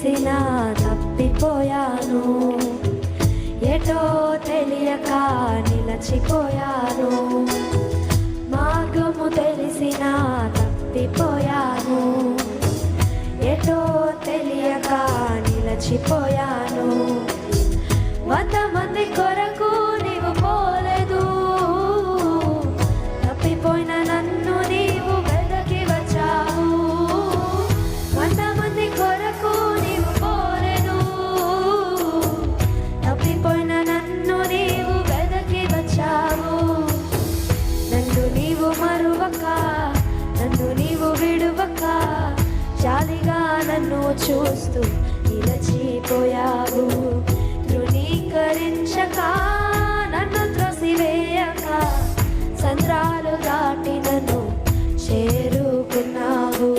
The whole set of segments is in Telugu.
తెలిసినా తప్పిపోయాను, ఎటో తెలియక నిలచిపోయాను. మార్గము తెలిసినా తప్పిపోయాను, ఎటో తెలియక నిలచిపోయాను. 100 మంది కొరకు నీవు పోలేదు, తప్పిపోయిన నన్ను నీవు వెదకి వచ్చావు. 100 మంది కొరకు నీవు పోలేదు, తప్పిపోయిన నన్ను నీవు వెదకి వచ్చావు. నన్ను నీవు మరువక, నన్ను నీవు విడువక, జాలిగా నన్ను చూస్తూ నిలచిపోయావు. ధృవీకరించక, నన్ను త్రోసివేయక, సంద్రాలు దాటి నన్ను చేరుకున్నావు.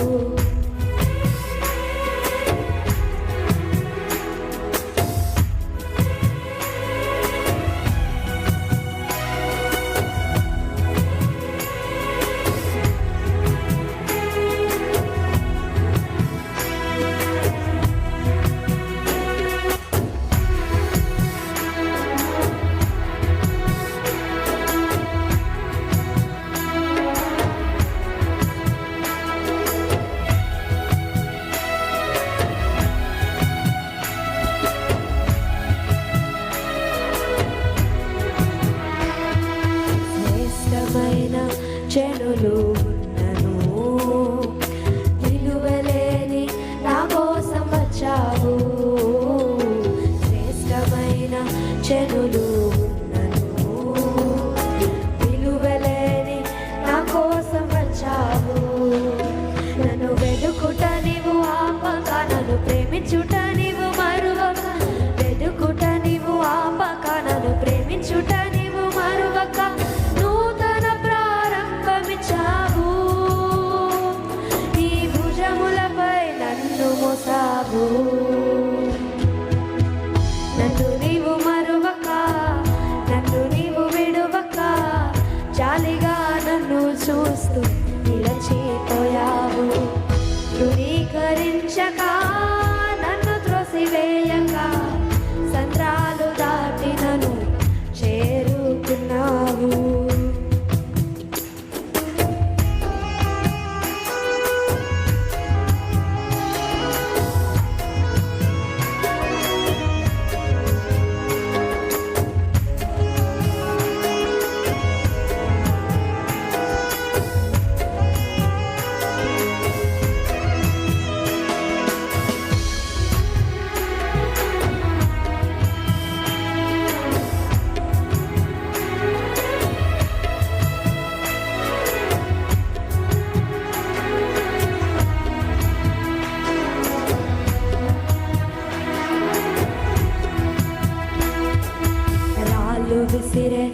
జనులు ఉన్నను, విలువలేని నా కోసం వచ్చావు. శ్రేష్టమైన జనులు ఉన్నను, విలువలేని నా కోసం వచ్చావు. నన్ను వెదుకుట నీవు ఆపక, నన్ను ప్రేమించుట నీవు మరువక. వెదుకుట నీవు ఆపక, నన్ను ప్రేమించుట నీవు మరువక. నీ భుజములపై నన్ను మోసావు. నన్ను నీవు మరువక, నన్ను నీవు విడువక, జాలిగా నన్ను చూస్తూ నిలచిపోయావు. ధృవీకరించక, నన్ను త్రోసివేయక, సంద్రాలు దాటి నన్ను చేరుకున్నావు. విసిరే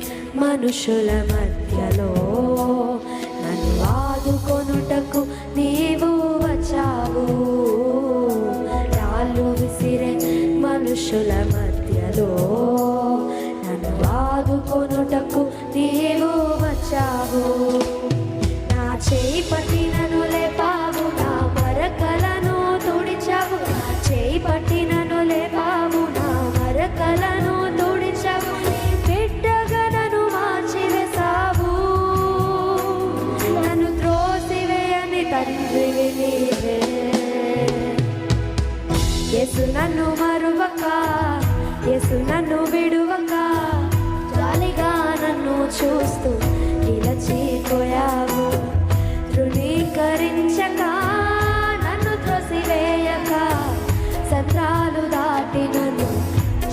మనుషుల మధ్యలో నన్ను ఆదుకొనుటకు నీవు వచ్చావు. రాళ్ళు విసిరే మనుషుల మధ్యలో నన్ను ఆదుకొనుటకు నీవు వచ్చావు. నా చేయి పట్టి నన్ను లేపావు, నా మరకలను తుడిచావు. నా చేయి పట్టి నన్ను లేపావు, నా మరకలను తుడిచావు. బిడ్డగా నన్ను మార్చివేశావు, నన్ను త్రోసివేయని తండ్రివి నీవే. యేసు నన్ను మరువక, యేసు నన్ను విడువక, జాలిగా నన్ను చూస్తూ నిలచిపోయావు. ధృవీకరించక, నన్ను త్రోసివేయక, సంద్రాలు దాటి నన్ను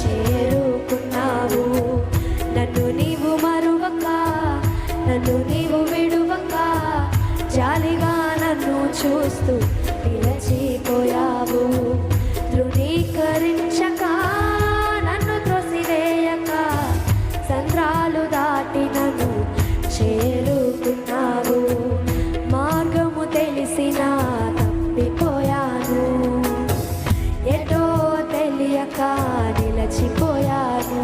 చేరుకున్నావు. నన్ను నీవు మరువక, నన్ను నీవు విడువక, జాలిగా నన్ను చూస్తూ నిలచిపోయావు. ధృవీకరించక, నన్ను త్రోసివేయక, సంద్రాలు దాటి నన్ను చేరుకున్నావు. మార్గము తెలిసినా తప్పిపోయాను, ఎటో తెలియక నిలచిపోయాను.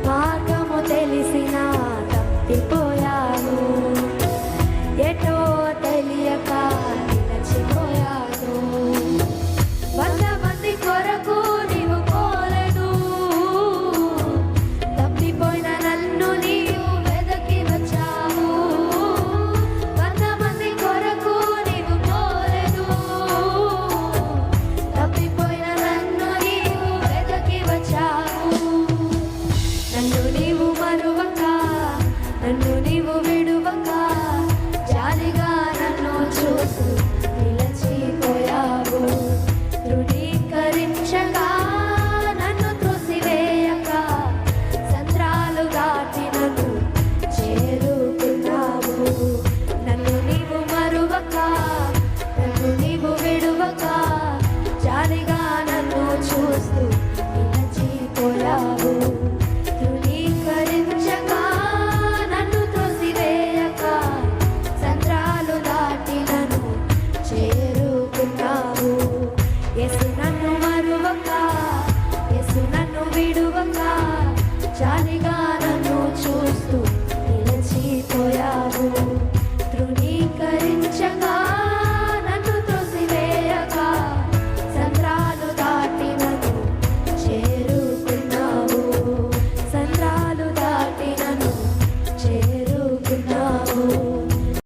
మార్గము తెలిసినా తప్పిపోయాను, ఎటో తెలియక నిలచిపోయాను. నన్ను నీ